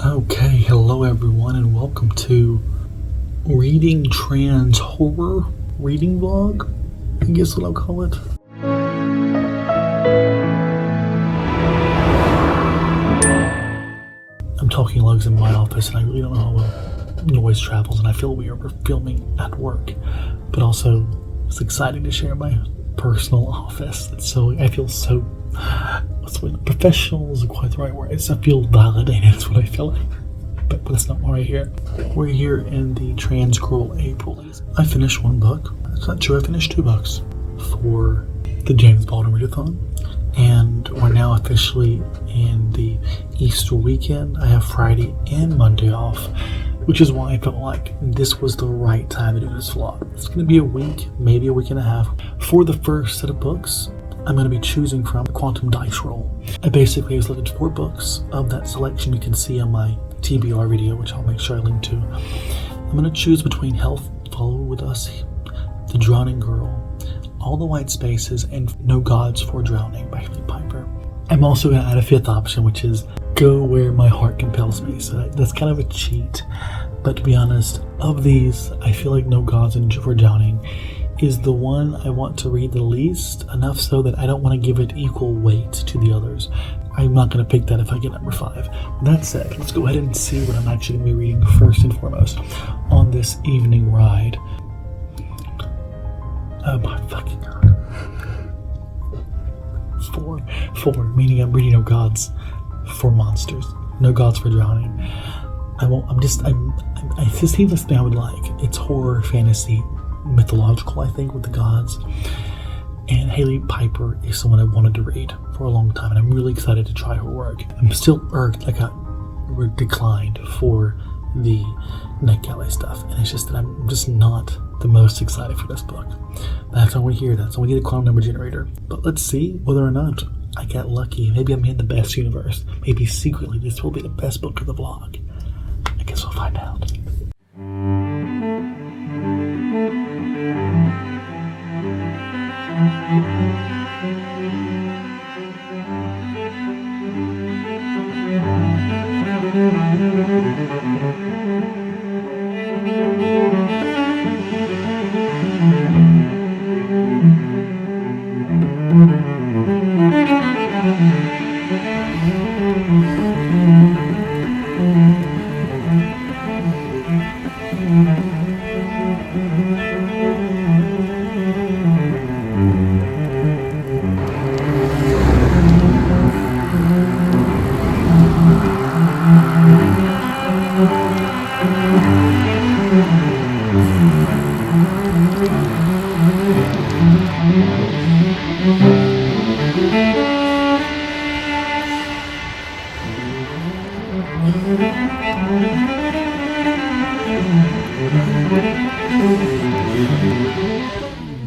Okay, hello everyone, and welcome to Reading Trans Horror Reading Vlog, I guess what I'll call it. I'm talking lugs in my office, and I really don't know how well noise travels, and I feel weird for filming at work, but also it's exciting to share my personal office. I feel so, professional isn't quite the right word. I feel validated, is what I feel like. But that's not why we're here. We're here in the Trans Girl April. I finished one book. That's not true. I finished 2 books for the James Baldwin Readathon. And we're now officially in the Easter weekend. I have Friday and Monday off, which is why I felt like this was the right time to do this vlog. It's going to be a week, maybe a week and a half. For the first set of books, I'm going to be choosing from the Quantum Dice Roll. I basically have selected 4 books of that selection you can see on my TBR video, which I'll make sure I link to. I'm going to choose between Health, Follow With Us, The Drowning Girl, All the White Spaces, and No Gods for Drowning by Haley Piper. I'm also going to add a 5th option, which is Go Where My Heart Compels Me. So that's kind of a cheat. But to be honest, of these, I feel like No Gods for Drowning is the one I want to read the least, enough so that I don't want to give it equal weight to the others. I'm not going to pick that if I get number 5. That said, let's go ahead and see what I'm actually going to be reading first and foremost on this evening ride. Oh my fucking god. 4, meaning I'm reading No Gods for Monsters. No Gods for Drowning. This seems like something I would like. It's horror, fantasy, mythological, I think, with the gods. And Haley Piper is someone I wanted to read for a long time, and I'm really excited to try her work. I'm still irked I got declined for the Night Gallery stuff, and it's just that I'm just not the most excited for this book. That's why we hear that, so we need a quantum number generator. But let's see whether or not I get lucky. Maybe I'm in the best universe. Maybe secretly this will be the best book of the vlog. I guess we'll find out.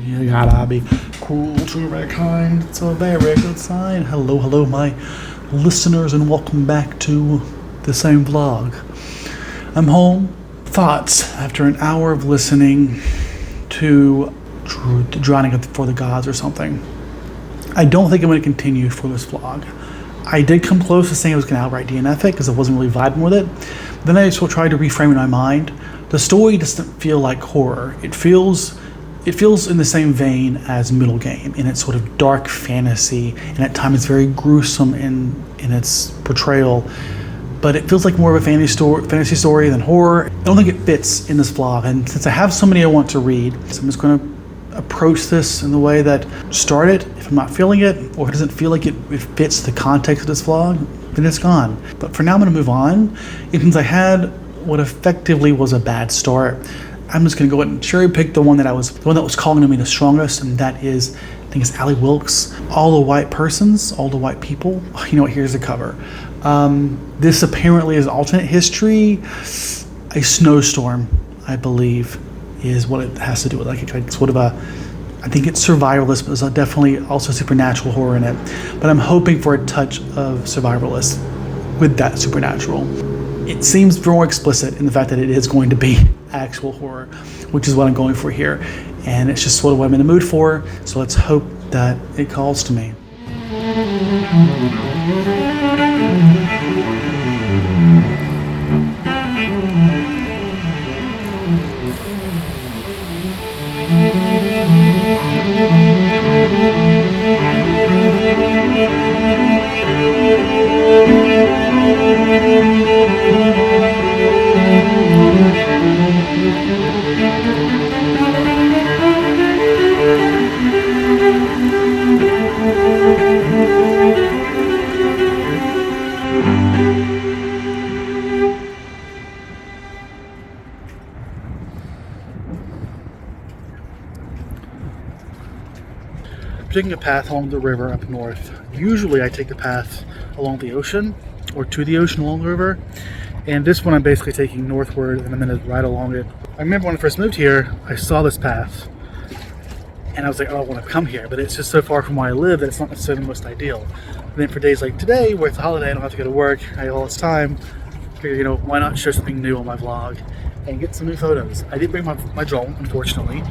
You gotta be cool to be kind. It's a very good sign. Hello, my listeners, and welcome back to the same vlog. I'm home. Thoughts after an hour of listening to Drowning for the Gods or something. I don't think I'm going to continue for this vlog. I did come close to saying I was going to outright DNF it because I wasn't really vibing with it. Then I just tried to reframe in my mind. The story doesn't feel like horror. It feels in the same vein as Middle Game, in its sort of dark fantasy, and at times very gruesome in its portrayal. But it feels like more of a fantasy story than horror. I don't think it fits in this vlog, and since I have so many I want to read, so I'm just going to approach this in the way that start it. If I'm not feeling it, or it doesn't feel like it fits the context of this vlog, then it's gone. But for now, I'm going to move on. Since I had what effectively was a bad start, I'm just going to go ahead and cherry pick the one that was calling to me the strongest, and that is, I think it's Allie Wilkes, All the White Persons, All the White People. You know what, here's the cover. This apparently is alternate history. A snowstorm, I believe, is what it has to do with. Like sort of I think it's survivalist, but there's definitely also supernatural horror in it. But I'm hoping for a touch of survivalist with that supernatural. It seems more explicit in the fact that it is going to be actual horror, which is what I'm going for here. And it's just sort of what I'm in the mood for. So let's hope that it calls to me. taking a path along the river up north. Usually I take the path along the ocean or to the ocean along the river. And this one I'm basically taking northward and I'm going to ride along it. I remember when I first moved here, I saw this path and I was like, oh, I want to come here. But it's just so far from where I live that it's not necessarily the most ideal. And then for days like today, where it's a holiday, I don't have to go to work, I have all this time, I figured, you know, why not share something new on my vlog and get some new photos. I did bring my drone, unfortunately.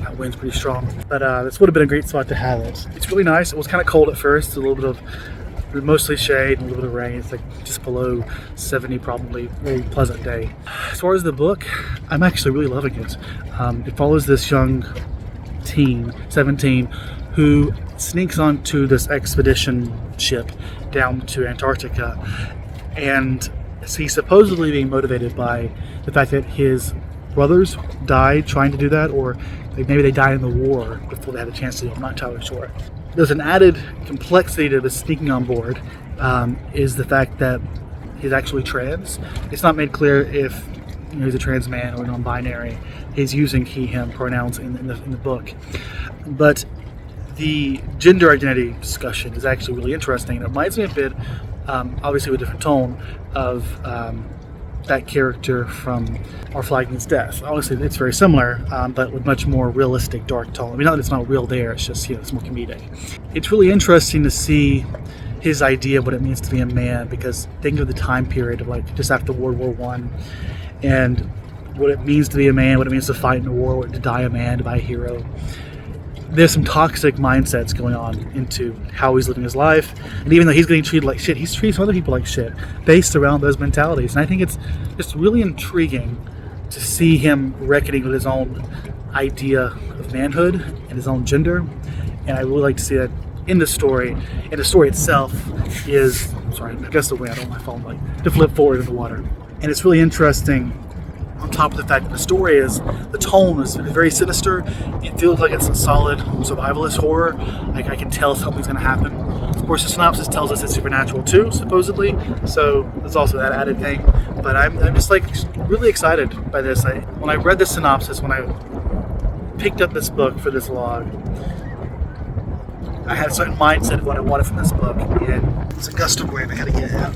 That wind's pretty strong. But this would have been a great spot to have it. It's really nice. It was kind of cold at first, a little bit of mostly shade and a little bit of rain. It's like just below 70 probably. Very pleasant day. As far as the book, I'm actually really loving it. It follows this young teen, 17, who sneaks onto this expedition ship down to Antarctica, and he's supposedly being motivated by the fact that his brothers died trying to do that, or maybe they died in the war before they had a chance to do it. I'm not entirely sure. There's an added complexity to the sneaking on board, is the fact that he's actually trans. It's not made clear if he's a trans man or non-binary. He's using he/him pronouns in the book. But the gender identity discussion is actually really interesting. It reminds me a bit, obviously with a different tone, of that character from Our Flag Means Death. Obviously it's very similar, but with much more realistic dark tone. I mean, not that it's not real there, it's just, you know, it's more comedic. It's really interesting to see his idea of what it means to be a man, because think of the time period of like just after World War I and what it means to be a man, what it means to fight in a war, to die a man, to die a hero. There's some toxic mindsets going on into how he's living his life, and even though he's getting treated like shit, he's treating other people like shit based around those mentalities. And I think it's just really intriguing to see him reckoning with his own idea of manhood and his own gender. And I really like to see that in the story. And the story itself is, sorry, I guess the way I don't want my phone like to flip forward in the water. And it's really interesting, on top of the fact that the story is, the tone is very sinister. It feels like it's a solid survivalist horror. Like I can tell something's going to happen. Of course, the synopsis tells us it's supernatural too, supposedly. So there's also that added thing. But I'm just like really excited by this. When I read the synopsis, when I picked up this book for this vlog, I had a certain mindset of what I wanted from this book. And it's a gust of wind. I got to get out.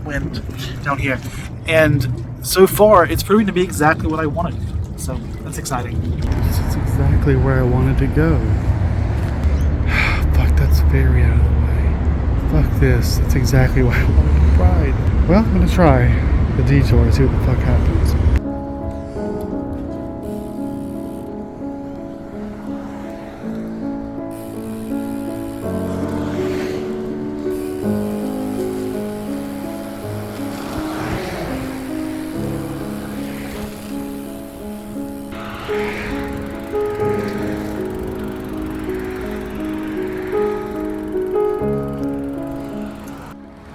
Wind down here. And so far, it's proving to be exactly what I wanted. So that's exciting. It's exactly where I wanted to go. Fuck, that's very out of the way. Fuck this. That's exactly why I wanted to ride. Well, I'm gonna try the detour and see what the fuck happens.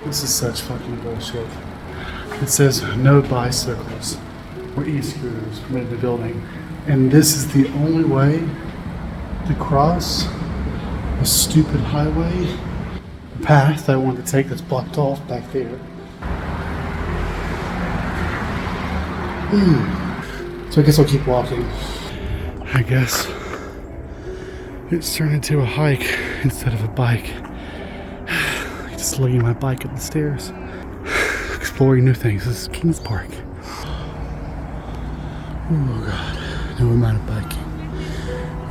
This is such fucking bullshit. It says no bicycles or e-scooters permitted in the building. And this is the only way to cross a stupid highway path I want to take that's blocked off back there. So I guess I'll keep walking. I guess it's turned into a hike instead of a bike. Just lugging my bike up the stairs, exploring new things. This is Kings Park. Oh god, no amount of biking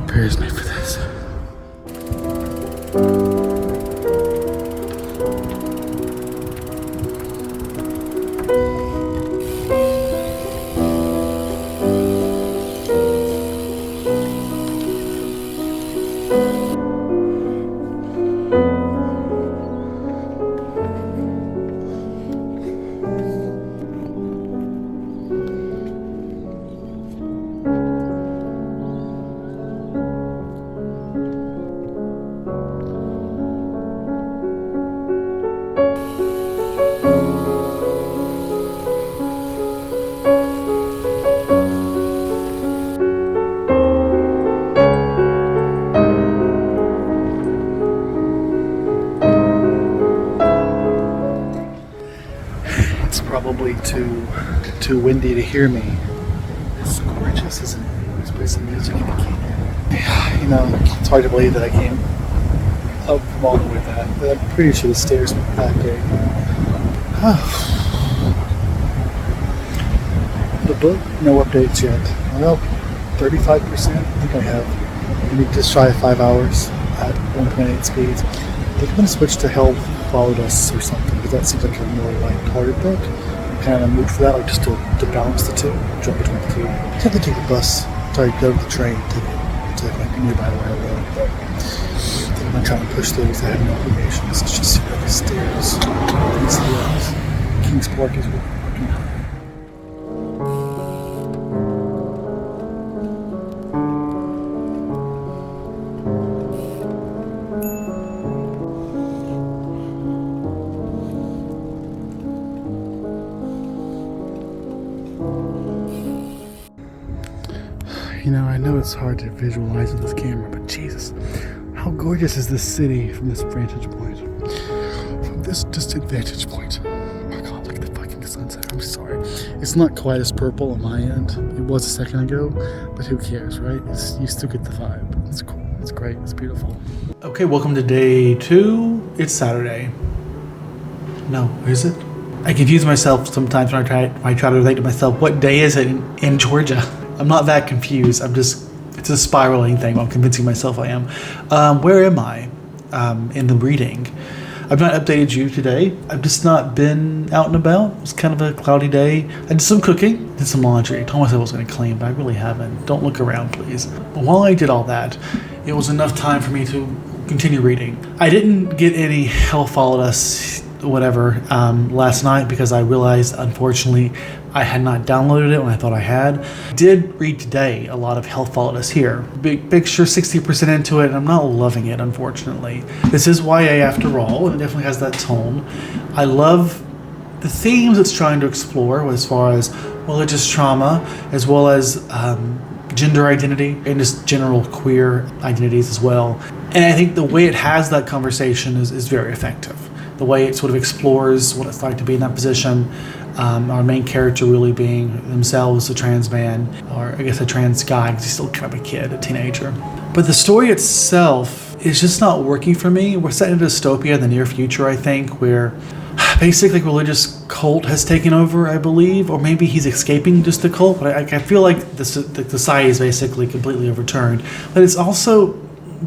prepares me for this. Probably too windy to hear me. It's gorgeous, isn't it? Let's play some music in the key. You know, it's hard to believe that I came up from all the way back. But I'm pretty sure the stairs were that big. The book, no updates yet. Well, 35%. I think I have. Maybe just try 5 hours at 1.8 speeds. I think I'm going to switch to Hell Followed Us or something, because that seems like a more light-hearted book. I'm kind of in the mood for that, like just to balance the two, jump between the two. I have to take the bus, go to the train, take it to like nearby where I live. But I think I'm not trying to push through because I have no obligations. It's just the stairs. King's Park is working hard. You know, I know it's hard to visualize with this camera, but Jesus, how gorgeous is this city from this vantage point? From this distant vantage point. Oh my God, look at the fucking sunset. I'm sorry. It's not quite as purple on my end. It was a second ago, but who cares, right? You still get the vibe. It's cool. It's great. It's beautiful. Okay, welcome to day 2. It's Saturday. No, is it? I confuse myself sometimes when I try to relate to myself. What day is it in Georgia? I'm not that confused. It's a spiraling thing. I'm convincing myself I am. Where am I in the reading? I've not updated you today. I've just not been out and about. It's kind of a cloudy day. I did some cooking, did some laundry. I told myself I was going to clean, but I really haven't. Don't look around, please. But while I did all that, it was enough time for me to continue reading. I didn't get any Hell Followed Us last night because I realized, unfortunately, I had not downloaded it when I thought I had. Did read today a lot of Hell Followed Us here. Big picture, 60% into it, and I'm not loving it, unfortunately. This is YA after all, and it definitely has that tone. I love the themes it's trying to explore as far as religious trauma, as well as gender identity, and just general queer identities as well. And I think the way it has that conversation is very effective. The way it sort of explores what it's like to be in that position. Our main character really being themselves a trans man, or I guess a trans guy, because he's still kind of a kid, a teenager. But the story itself is just not working for me. We're set in a dystopia in the near future, I think, where basically religious cult has taken over, I believe, or maybe he's escaping just the cult. But I feel like the society is basically completely overturned. But it's also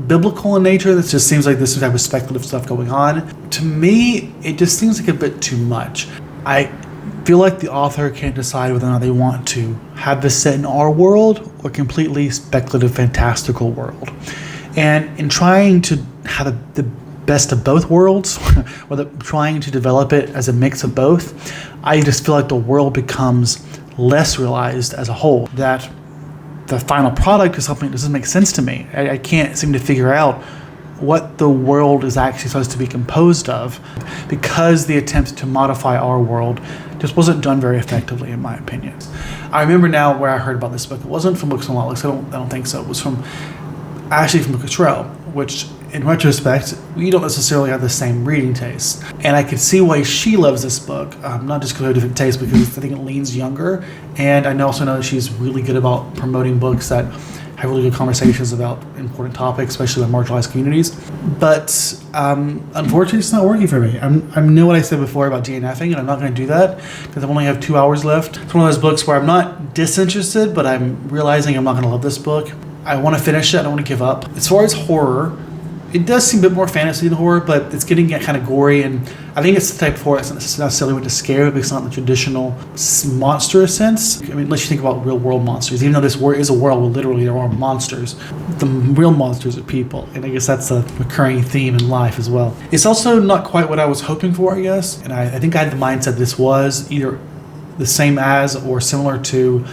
biblical in nature. This just seems like this type of speculative stuff going on. To me, it just seems like a bit too much. I feel like the author can't decide whether or not they want to have this set in our world or completely speculative, fantastical world. And in trying to have the best of both worlds, or trying to develop it as a mix of both, I just feel like the world becomes less realized as a whole. That the final product is something that doesn't make sense to me. I can't seem to figure out what the world is actually supposed to be composed of, because the attempt to modify our world just wasn't done very effectively, in my opinion. I remember now where I heard about this book. It wasn't from Books and Lollies. I don't think so. It was from Cottrell, which in retrospect, we don't necessarily have the same reading taste. And I could see why she loves this book, not just because we have different tastes, because I think it leans younger. And I also know that she's really good about promoting books that have really good conversations about important topics, especially with marginalized communities. But unfortunately, it's not working for me. I know what I said before about DNFing, and I'm not going to do that because I only have 2 hours left. It's one of those books where I'm not disinterested, but I'm realizing I'm not going to love this book. I want to finish it. I don't want to give up. As far as horror, it does seem a bit more fantasy than horror, but it's getting kind of gory, and I think it's the type of horror that's not necessarily meant to scare, but it's not in the traditional monstrous sense. I mean, unless you think about real world monsters, even though this is a world where literally there are monsters, the real monsters are people, and I guess that's a recurring theme in life as well. It's also not quite what I was hoping for, I guess, and I think I had the mindset this was either the same as or similar to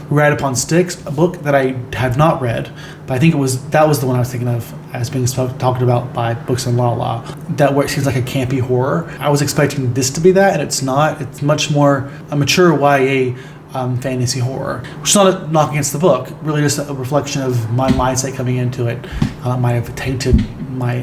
Ride Upon Sticks, a book that I have not read, but I think that was the one I was thinking of as being talked about by Books and Lala. That where it seems like a campy horror. I was expecting this to be that, and it's not. It's much more a mature YA fantasy horror, which is not a knock against the book. Really, just a reflection of my mindset coming into it. Might have tainted my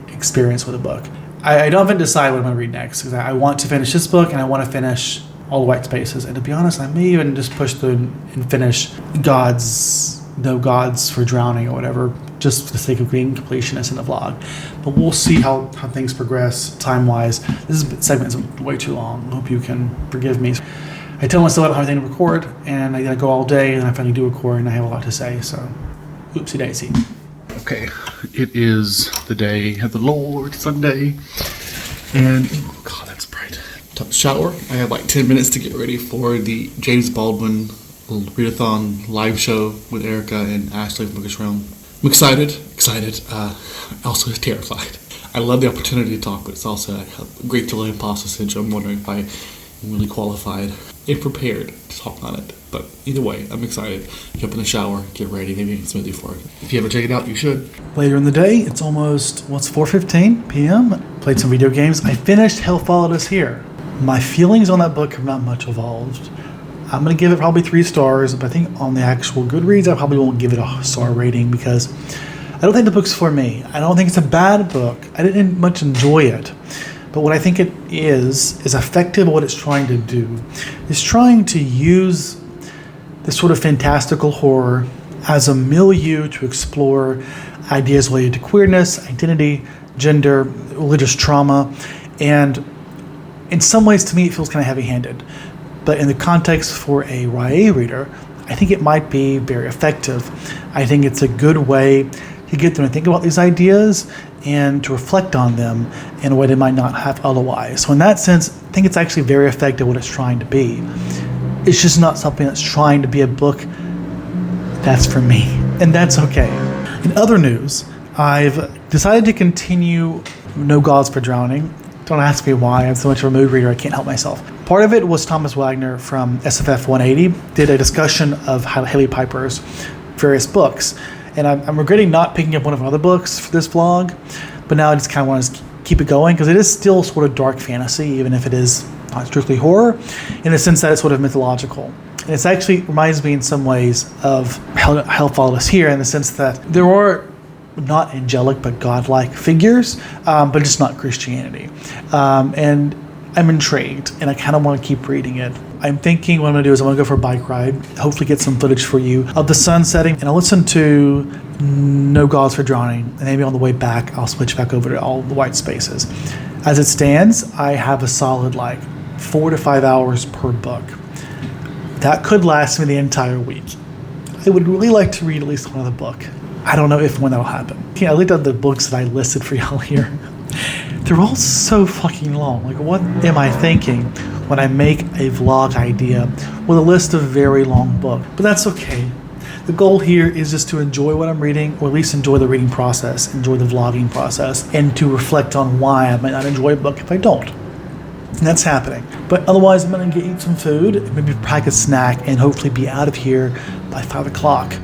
experience with the book. I don't even decide what I'm going to read next because I want to finish this book and I want to finish All the White Spaces, and to be honest, I may even just push through and finish God's No Gods for Drowning or whatever, just for the sake of being completionist in the vlog. But we'll see how things progress time-wise. This segment is way too long. I hope you can forgive me. I tell myself I don't have anything to record, and I go all day, and I finally do record, and I have a lot to say, so oopsie daisy. Okay, it is the day of the Lord, Sunday, and oh God, that's bright. Took a shower. I have like 10 minutes to get ready for the James Baldwin readathon live show with Erica and Ashley from Bookish Realm. I'm excited, also terrified. I love the opportunity to talk, but it's also a great deal of imposter syndrome. I'm wondering if I am really qualified and prepared to talk on it. But either way, I'm excited. Jump in the shower, get ready, maybe make a smoothie for it. If you ever check it out, you should. Later in the day, it's almost, 4:15 p.m. Played some video games. I finished Hell Followed Us Here. My feelings on that book have not much evolved. I'm going to give it probably 3 stars, but I think on the actual Goodreads, I probably won't give it a star rating because I don't think the book's for me. I don't think it's a bad book. I didn't much enjoy it. But what I think it is effective at what it's trying to do. It's trying to use this sort of fantastical horror as a milieu to explore ideas related to queerness, identity, gender, religious trauma, and in some ways, to me, it feels kind of heavy-handed. But in the context for a YA reader, I think it might be very effective. I think it's a good way to get them to think about these ideas and to reflect on them in a way they might not have otherwise. So in that sense, I think it's actually very effective what it's trying to be. It's just not something that's trying to be a book that's for me, and that's okay. In other news, I've decided to continue No Gods for Drowning. Don't ask me why. I'm so much of a mood reader, I can't help myself. Part of it was Thomas Wagner from SFF 180 did a discussion of Haley Piper's various books. And I'm regretting not picking up one of her other books for this vlog, but now I just kind of want to keep it going because it is still sort of dark fantasy, even if it is not strictly horror, in the sense that it's sort of mythological. And it's actually reminds me in some ways of Hell Followed Us Here, in the sense that there are not angelic but godlike figures, but just not Christianity. And I'm intrigued, and I kind of want to keep reading it. I'm thinking what I'm going to do is I'm going to go for a bike ride, hopefully get some footage for you of the sun setting, and I'll listen to No Gods for Drowning, and maybe on the way back, I'll switch back over to all the white spaces. As it stands, I have a solid 4 to 5 hours per book. That could last me the entire week. I would really like to read at least one other book. I don't know if and when that'll happen. I looked at the books that I listed for y'all here. They're all so fucking long. What am I thinking when I make a vlog idea with a list of very long books? But that's okay. The goal here is just to enjoy what I'm reading, or at least enjoy the reading process, enjoy the vlogging process, and to reflect on why I might not enjoy a book if I don't. And that's happening. But otherwise, I'm going to eat some food, maybe pack a snack, and hopefully be out of here by 5 o'clock.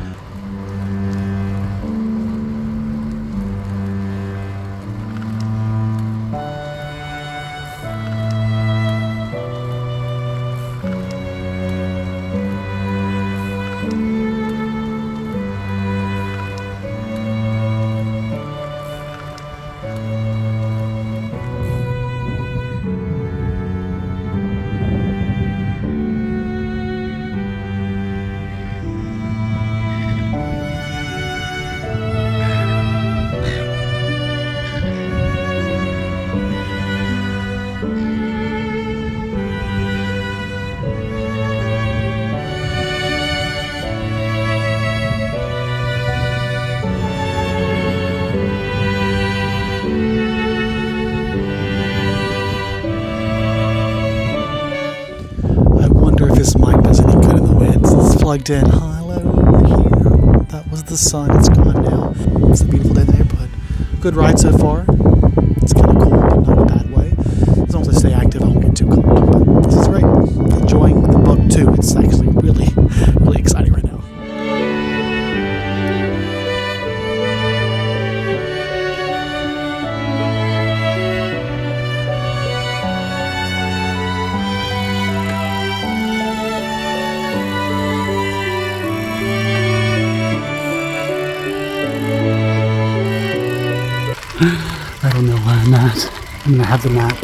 Plugged in. Hello, we're here. That was the sun. It's gone now. It's a beautiful day in the neighborhood. Good ride so far. It's kind of cold, but not in a bad way. As long as I stay active, I won't get too cold. But this is great. Enjoying the book too. It's actually really, really exciting right now. I don't know where I'm at. I'm gonna have the map,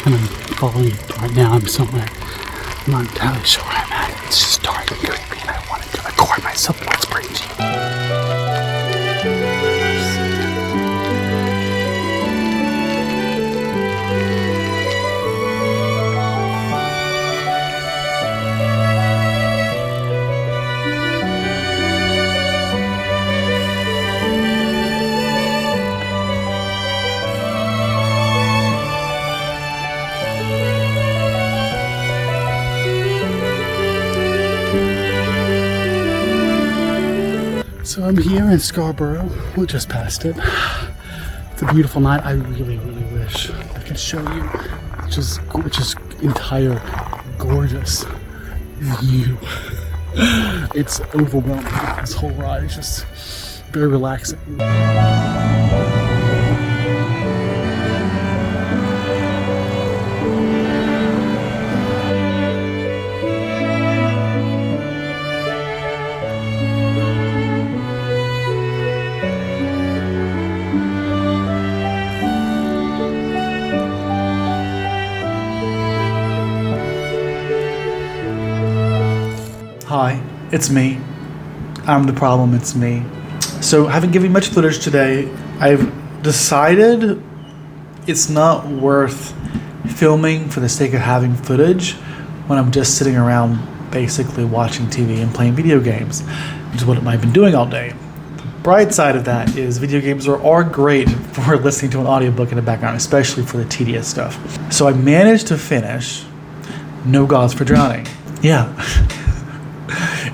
and I'm following it right now. I'm somewhere. I'm not entirely sure where I'm at. It's just dark and creepy, and I wanted to record myself. Someone's crazy. So I'm here in Scarborough. We just passed it. It's a beautiful night. I really, really wish I could show you just entire gorgeous view. It's overwhelming. This whole ride is just very relaxing. Hi, it's me. I'm the problem, it's me. So I haven't given much footage today. I've decided it's not worth filming for the sake of having footage when I'm just sitting around basically watching TV and playing video games, which is what I've been doing all day. The bright side of that is video games are great for listening to an audiobook in the background, especially for the tedious stuff. So I managed to finish No Gods for Drowning. Yeah.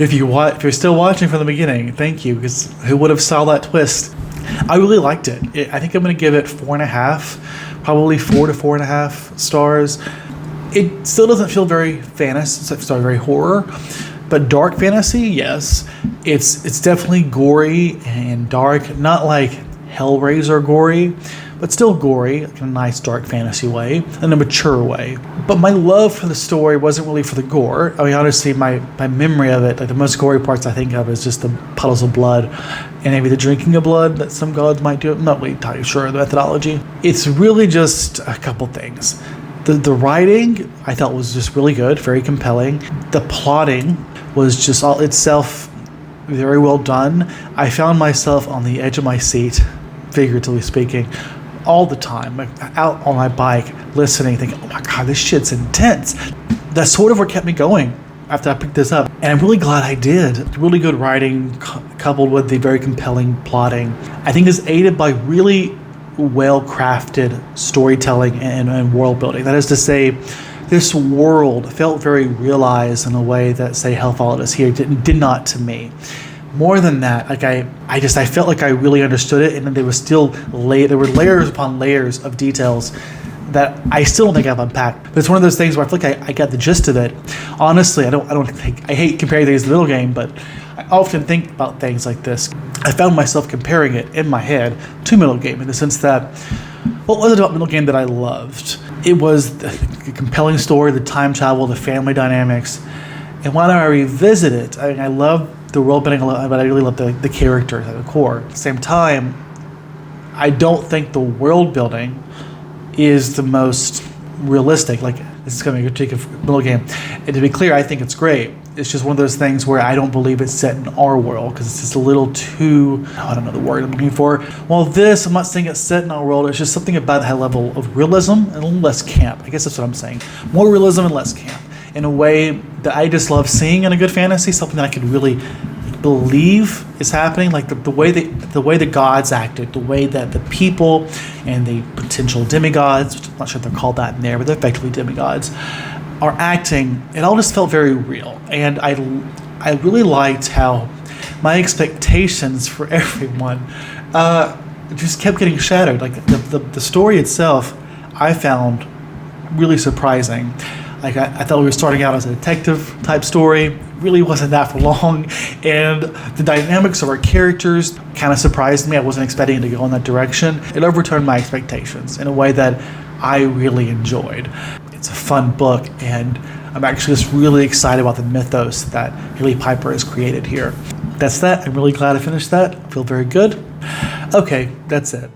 If you're still watching from the beginning, thank you, because who would have saw that twist? I really liked it. I think I'm going to give it 4.5, probably 4 to 4.5 stars. It still doesn't feel very fantasy, it's very horror, but dark fantasy, yes. It's definitely gory and dark, not like Hellraiser gory, but still gory, like in a nice dark fantasy way, in a mature way. But my love for the story wasn't really for the gore. I mean, honestly, my memory of it, like the most gory parts I think of is just the puddles of blood and maybe the drinking of blood that some gods might do. I'm not really entirely sure of the methodology. It's really just a couple things. The writing I thought was just really good, very compelling. The plotting was just all itself very well done. I found myself on the edge of my seat, figuratively speaking, all the time, like out on my bike, listening, thinking, oh my God, this shit's intense. That's sort of what kept me going after I picked this up. And I'm really glad I did. Really good writing coupled with the very compelling plotting, I think is aided by really well-crafted storytelling and world building. That is to say, this world felt very realized in a way that, say, Hell Followed Us Here did not to me. More than that, like I felt like I really understood it, and then there was still there were layers upon layers of details that I still don't think I've unpacked. But it's one of those things where I feel like I got the gist of it. Honestly, I hate comparing things to the middle game, but I often think about things like this. I found myself comparing it in my head to middle game in the sense that, what was it about middle game that I loved? It was the compelling story, the time travel, the family dynamics. And when I revisit it, I love the world building, but I really love the characters at the core. At the same time, I don't think the world building is the most realistic. Like, this is going to be a critique of middle game. And to be clear, I think it's great. It's just one of those things where I don't believe it's set in our world because it's just a little too, I don't know the word I'm looking for. Well, I'm not saying it's set in our world. It's just something about that level of realism and a little less camp. I guess that's what I'm saying. More realism and less camp in a way that I just love seeing in a good fantasy, something that I could really believe is happening, like the way the gods acted, the way that the people and the potential demigods, which I'm not sure if they're called that in there, but they're effectively demigods, are acting. It all just felt very real, and I really liked how my expectations for everyone just kept getting shattered. Like the story itself, I found really surprising. Like I thought we were starting out as a detective type story. Really wasn't that for long, and the dynamics of our characters kind of surprised me. I wasn't expecting it to go in that direction. It overturned my expectations in a way that I really enjoyed. It's a fun book, and I'm actually just really excited about the mythos that Haley Piper has created here. That's that. I'm really glad I finished that. I feel very good. Okay, that's it.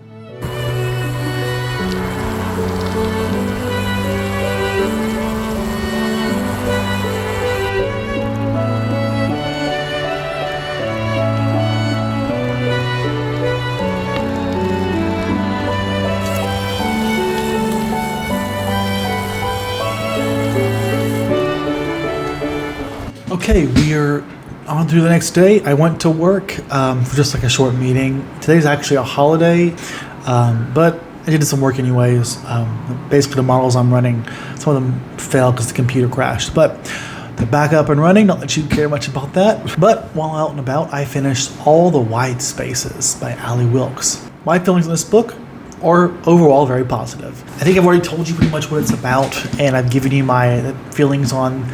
Okay, we are on to the next day. I went to work for just like a short meeting. Today's actually a holiday, but I did some work anyways. Basically, the models I'm running, some of them failed because the computer crashed, but they're back up and running. Not that you care much about that. But while out and about, I finished All the White Spaces by Ali Wilkes. My feelings on this book are overall very positive. I think I've already told you pretty much what it's about, and I've given you my feelings on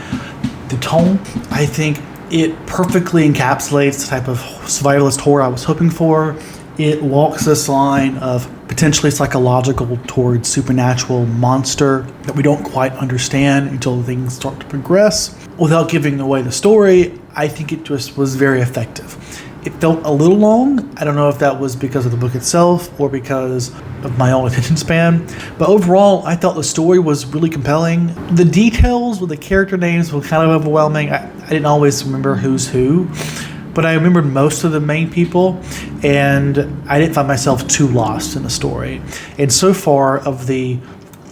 the tone. I think it perfectly encapsulates the type of survivalist horror I was hoping for. It walks this line of potentially psychological towards supernatural monster that we don't quite understand until things start to progress. Without giving away the story, I think it just was very effective. It felt a little long. I don't know if that was because of the book itself or because of my own attention span. But overall, I thought the story was really compelling. The details with the character names were kind of overwhelming. I didn't always remember who's who, but I remembered most of the main people, and I didn't find myself too lost in the story. And so far, of the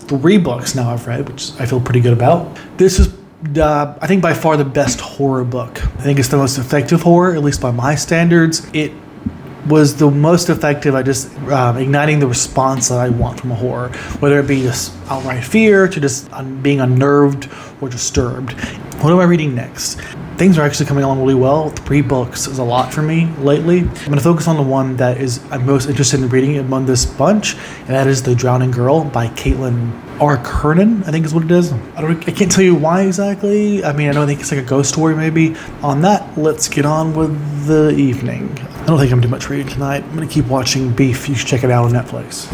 3 books now I've read, which I feel pretty good about, this is I think by far the best horror book. I think it's the most effective horror, at least by my standards. It was the most effective at just igniting the response that I want from a horror, whether it be just outright fear to just being unnerved or disturbed. What am I reading next? Things are actually coming along really well. 3 books is a lot for me lately. I'm going to focus on the one that I'm most interested in reading among this bunch, and that is The Drowning Girl by Caitlin R. Kernan, I think is what it is. I can't tell you why exactly. I mean, I think it's like a ghost story maybe. On that, let's get on with the evening. I don't think I'm doing much reading tonight. I'm going to keep watching Beef. You should check it out on Netflix.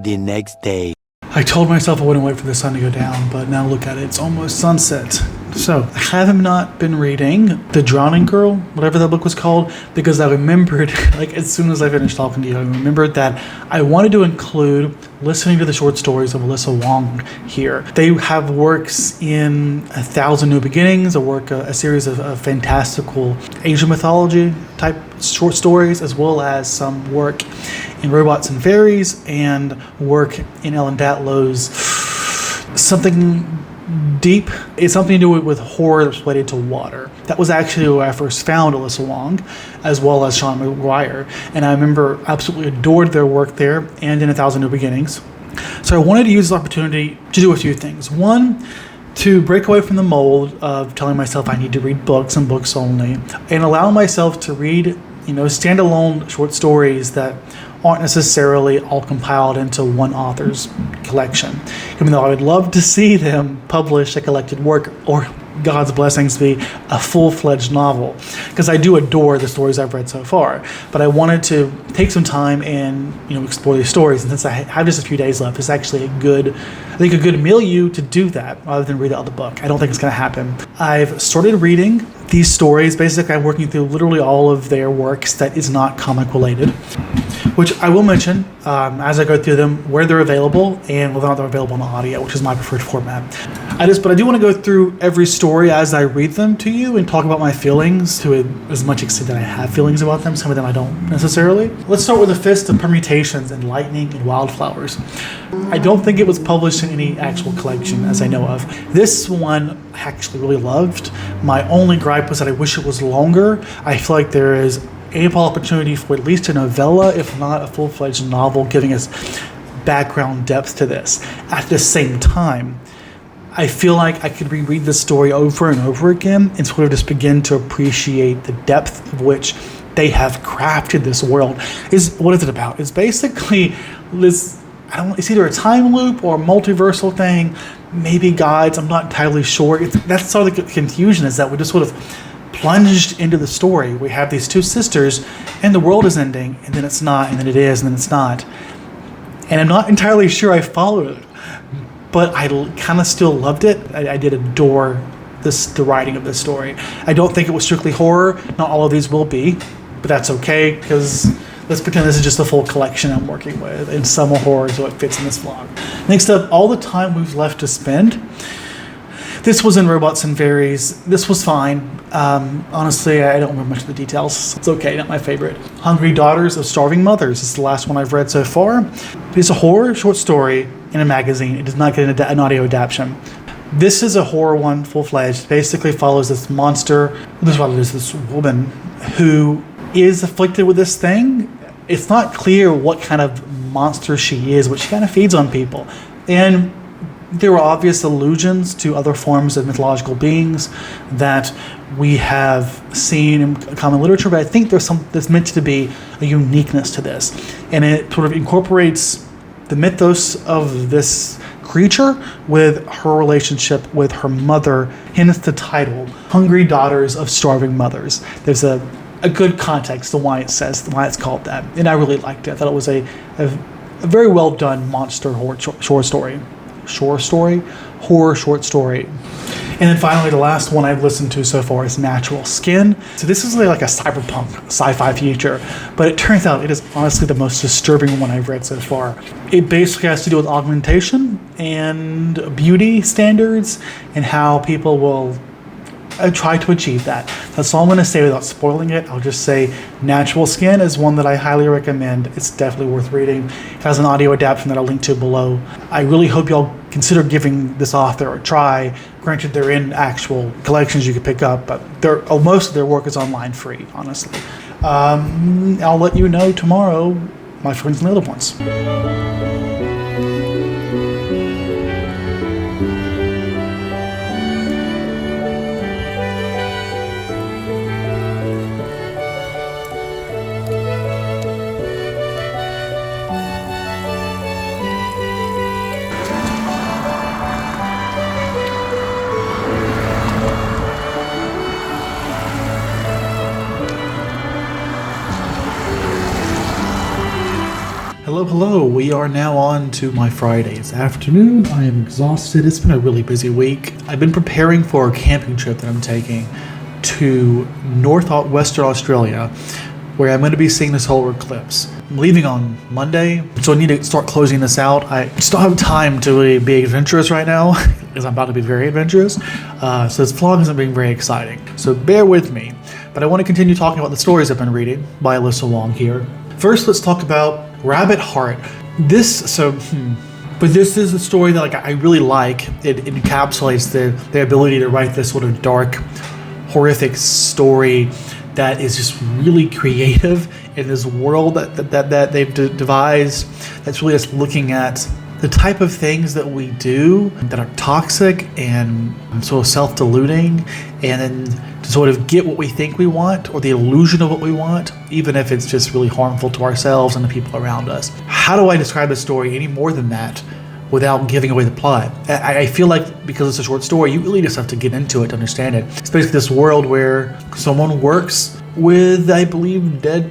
The next day. I told myself I wouldn't wait for the sun to go down, but now look at it. It's almost sunset. So, I have not been reading The Drowning Girl, whatever that book was called, because I remembered, like as soon as I finished talking to you, I remembered that I wanted to include listening to the short stories of Alyssa Wong here. They have works in 1,000 New Beginnings, a series of fantastical Asian mythology type short stories, as well as some work in Robots and Fairies and work in Ellen Datlow's Something Deep. It's something to do with horror that's related to water. That was actually where I first found Alyssa Wong, as well as Sean McGuire. And I remember absolutely adored their work there and in 1,000 New Beginnings. So I wanted to use this opportunity to do a few things. One, to break away from the mold of telling myself I need to read books and books only, and allow myself to read, standalone short stories that aren't necessarily all compiled into one author's collection. Even though I would love to see them publish a collected work, or God's blessings be a full-fledged novel, because I do adore the stories I've read so far. But I wanted to take some time and explore these stories. And since I have just a few days left, it's actually a good milieu to do that rather than read out the book. I don't think it's going to happen. I've started reading these stories. Basically, I'm working through literally all of their works that is not comic related, which I will mention as I go through them, where they're available and whether or not they're available on audio, which is my preferred format. But I do want to go through every story as I read them to you and talk about my feelings to as much extent that I have feelings about them. Some of them I don't necessarily. Let's start with A Fist of Permutations and Lightning and Wildflowers. I don't think it was published in any actual collection as I know of. This one I actually really loved. My only gripe was that I wish it was longer. I feel like there is ample opportunity for at least a novella, if not a full-fledged novel, giving us background depth to this. At the same time, I feel like I could reread this story over and over again and sort of just begin to appreciate the depth of which they have crafted this world. What is it about? It's basically this, it's either a time loop or a multiversal thing, maybe guides, I'm not entirely sure. That's sort of the confusion, is that we just sort of plunged into the story. We have these 2 sisters and the world is ending, and then it's not, and then it is, and then it's not. And I'm not entirely sure I followed it, but I kind of still loved it. I did adore the writing of this story. I don't think it was strictly horror. Not all of these will be, but that's okay, because let's pretend this is just a full collection I'm working with, and some are horror, so it fits in this vlog. Next up, All the Time We've Left to Spend. This was in Robots and Fairies. This was fine. Honestly, I don't remember much of the details. It's okay, not my favorite. Hungry Daughters of Starving Mothers. This is the last one I've read so far. It's a horror short story in a magazine. It does not get an audio adaptation. This is a horror one, full-fledged. Basically follows this monster. This is what it is, this woman who is afflicted with this thing. It's not clear what kind of monster she is, but she kind of feeds on people. And there were obvious allusions to other forms of mythological beings that we have seen in common literature, but I think there's meant to be a uniqueness to this. And it sort of incorporates the mythos of this creature with her relationship with her mother, hence the title, Hungry Daughters of Starving Mothers. There's a good context to why it's called that. And I really liked it. I thought it was a very well done monster horror short story. Horror short story. And then finally, the last one I've listened to so far is Natural Skin. So this is like a cyberpunk sci-fi future, but it turns out it is honestly the most disturbing one I've read so far. It basically has to do with augmentation and beauty standards and how people will try to achieve that. That's all I'm going to say without spoiling it. I'll just say Natural Skin is one that I highly recommend. It's definitely worth reading. It has an audio adaptation that I'll link to below. I really hope y'all consider giving this author a try. Granted, they're in actual collections you could pick up, but most of their work is online free, honestly. I'll let you know tomorrow my friends and the other ones. Hello, we are now on to my Friday. It's afternoon, I am exhausted. It's been a really busy week. I've been preparing for a camping trip that I'm taking to Western Australia, where I'm going to be seeing the solar eclipse. I'm leaving on Monday, so I need to start closing this out. I just don't have time to really be adventurous right now, because I'm about to be very adventurous. So this vlog isn't being very exciting. So bear with me. But I want to continue talking about the stories I've been reading by Alyssa Wong here. First, let's talk about Rabbit Heart. This is a story that I really like. It encapsulates the ability to write this sort of dark, horrific story that is just really creative in this world that they've devised. That's really just looking at the type of things that we do that are toxic and sort of self-deluding, and then to sort of get what we think we want or the illusion of what we want, even if it's just really harmful to ourselves and the people around us. How do I describe the story any more than that without giving away the plot? I feel like because it's a short story, you really just have to get into it to understand it. It's basically this world where someone works with, I believe, dead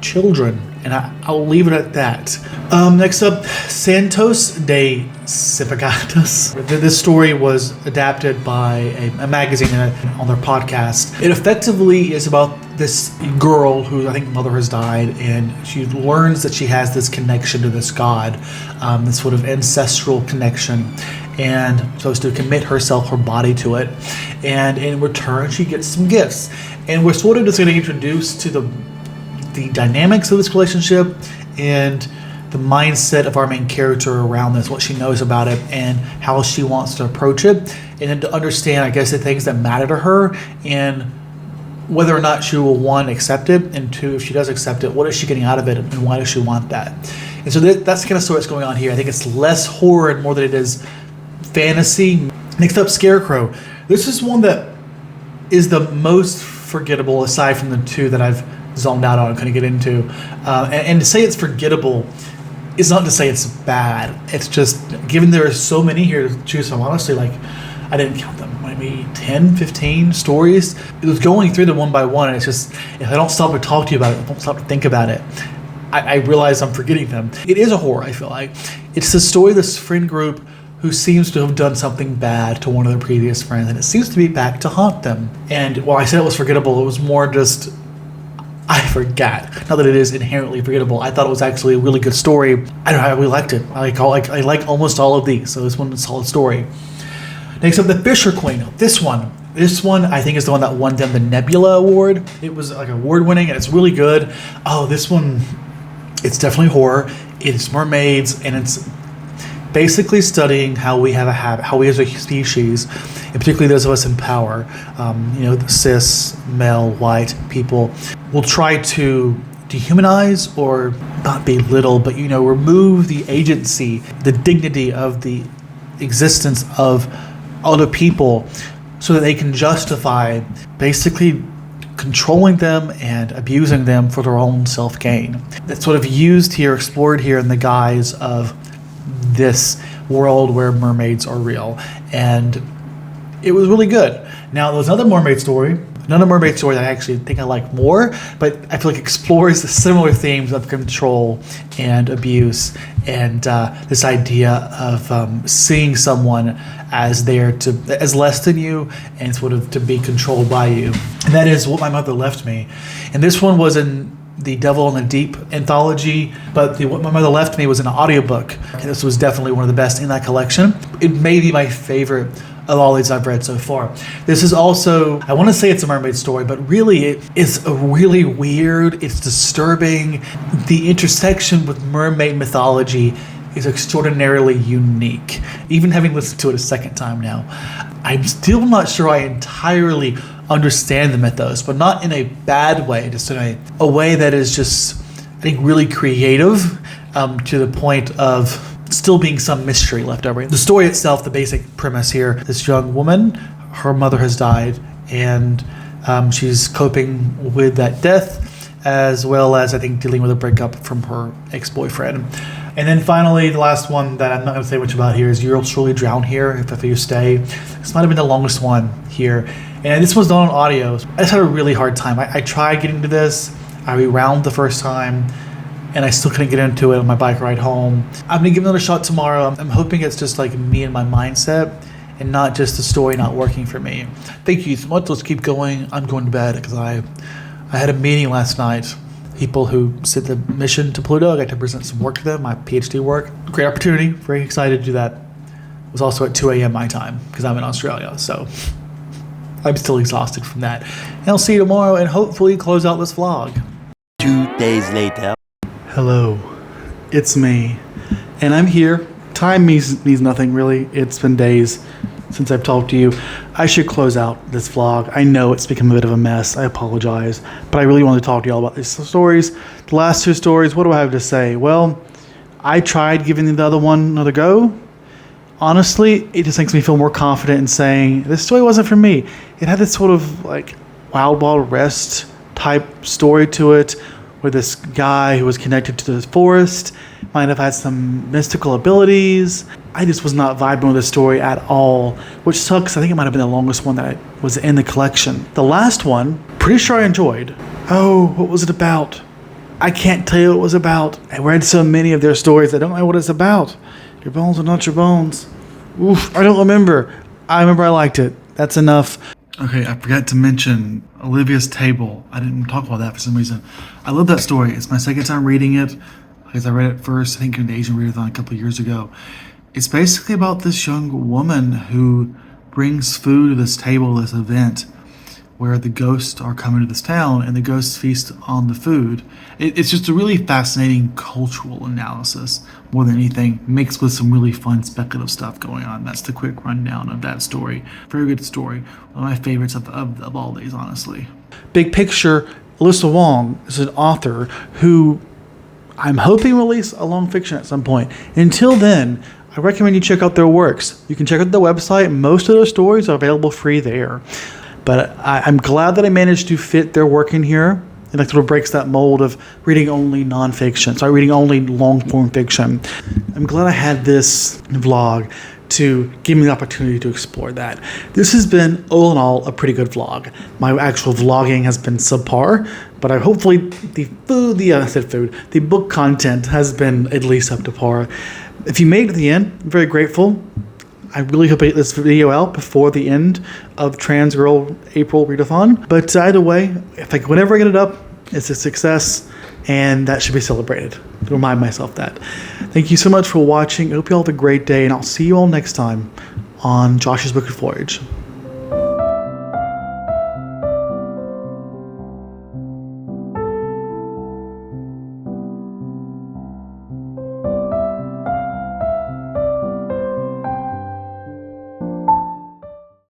children, and I'll leave it at that. Next up, Santos de Cipagatas. This story was adapted by a magazine on their podcast. It effectively is about this girl who I think mother has died, and she learns that she has this connection to this god, this sort of ancestral connection, and so as to commit her body to it, and in return she gets some gifts. And we're sort of just going to introduce to the dynamics of this relationship and the mindset of our main character around this, what she knows about it and how she wants to approach it, and then to understand, I guess, the things that matter to her and whether or not she will, one, accept it, and two, if she does accept it, what is she getting out of it and why does she want that? And so that's the kind of story that's going on here. I think it's less horror and more than it is fantasy. Next up, Scarecrow. This is one that is the most forgettable aside from the two that I've zoned out on and couldn't get into. And to say it's forgettable is not to say it's bad. It's just, given there are so many here to choose from, honestly, like, I didn't count them, maybe 10, 15 stories. It was going through them one by one, and it's just, if I don't stop to talk to you about it, I don't stop to think about it, I realize I'm forgetting them. It is a horror, I feel like. It's the story of this friend group who seems to have done something bad to one of their previous friends, and it seems to be back to haunt them. And while I said it was forgettable, it was more just, I forgot. Not that it is inherently forgettable. I thought it was actually a really good story. I don't know, I really liked it. I like almost all of these, so this one's a solid story. Next up, The Fisher Queen. This one I think is the one that won them the Nebula Award. It was like award winning, and it's really good. Oh, this one, it's definitely horror. It's mermaids, and basically studying how we have a habit, how we as a species, and particularly those of us in power, the cis, male, white people, will try to dehumanize or not belittle, but remove the agency, the dignity of the existence of other people, so that they can justify basically controlling them and abusing them for their own self-gain. It's sort of used here, explored here in the guise of this world where mermaids are real. And it was really good. Now, there was another mermaid story that I actually think I like more, but I feel like explores the similar themes of control and abuse and this idea of seeing someone as less than you and sort of to be controlled by you. And that is What My Mother Left Me. And this one was in the Devil in the Deep anthology, but What My Mother Left Me was an audiobook. And this was definitely one of the best in that collection. It may be my favorite of all these I've read so far. This is also, I want to say it's a mermaid story, but really it is a really weird, it's disturbing. The intersection with mermaid mythology is extraordinarily unique. Even having listened to it a second time now, I'm still not sure I entirely understand the mythos, but not in a bad way, just in a way that is just, I think, really creative, to the point of still being some mystery left over. The story itself, the basic premise here, this young woman, her mother has died, and she's coping with that death, as well as, I think, dealing with a breakup from her ex-boyfriend. And then finally, the last one that I'm not going to say much about here is You'll Surely Drown Here, If You Stay. This might have been the longest one here. And this was done on audio. I just had a really hard time. I tried getting to this. I rewound the first time, and I still couldn't get into it on my bike ride home. I'm going to give it another shot tomorrow. I'm hoping it's just like me and my mindset and not just the story not working for me. Thank you so much. Let's keep going. I'm going to bed because I had a meeting last night. People who sent the mission to Pluto, I got to present some work to them, my PhD work. Great opportunity. Very excited to do that. It was also at 2 a.m. my time because I'm in Australia. So I'm still exhausted from that. And I'll see you tomorrow and hopefully close out this vlog. 2 days later. Hello, it's me, and I'm here. Time means nothing really. It's been days since I've talked to you. I should close out this vlog. I know it's become a bit of a mess. I apologize, but I really want to talk to you all about these stories. The last two stories, what do I have to say? Well, I tried giving the other one another go. Honestly, it just makes me feel more confident in saying this story wasn't for me. It had this sort of like Wild Wild West type story to it, where this guy who was connected to the forest might have had some mystical abilities. I just was not vibing with the story at all, which sucks. I think it might have been the longest one that was in the collection. The last one, pretty sure I enjoyed. Oh, what was it about? I can't tell you what it was about. I read so many of their stories, I don't know what it's about. Your bones are not your bones. Oof, I don't remember. I remember I liked it. That's enough. Okay, I forgot to mention Olivia's Table. I didn't talk about that for some reason. I love that story. It's my second time reading it because I read it first, I think, in the Asian Readathon a couple of years ago. It's basically about this young woman who brings food to this table, this event, where the ghosts are coming to this town and the ghosts feast on the food. It's just a really fascinating cultural analysis more than anything, mixed with some really fun speculative stuff going on. That's the quick rundown of that story. Very good story. One of my favorites of all these, honestly. Big picture, Alyssa Wong is an author who I'm hoping will release a long fiction at some point. Until then, I recommend you check out their works. You can check out their website. Most of their stories are available free there. But I'm glad that I managed to fit their work in here. And that sort of breaks that mold of reading only nonfiction. So reading only long-form fiction. I'm glad I had this vlog to give me the opportunity to explore that. This has been, all in all, a pretty good vlog. My actual vlogging has been subpar, but hopefully the book content has been at least up to par. If you made it to the end, I'm very grateful. I really hope I get this video out before the end of Trans Girl April Readathon. But either way, whenever I get it up, it's a success, and that should be celebrated. To remind myself that. Thank you so much for watching. I hope you all have a great day, and I'll see you all next time on Josh's Book of Voyage.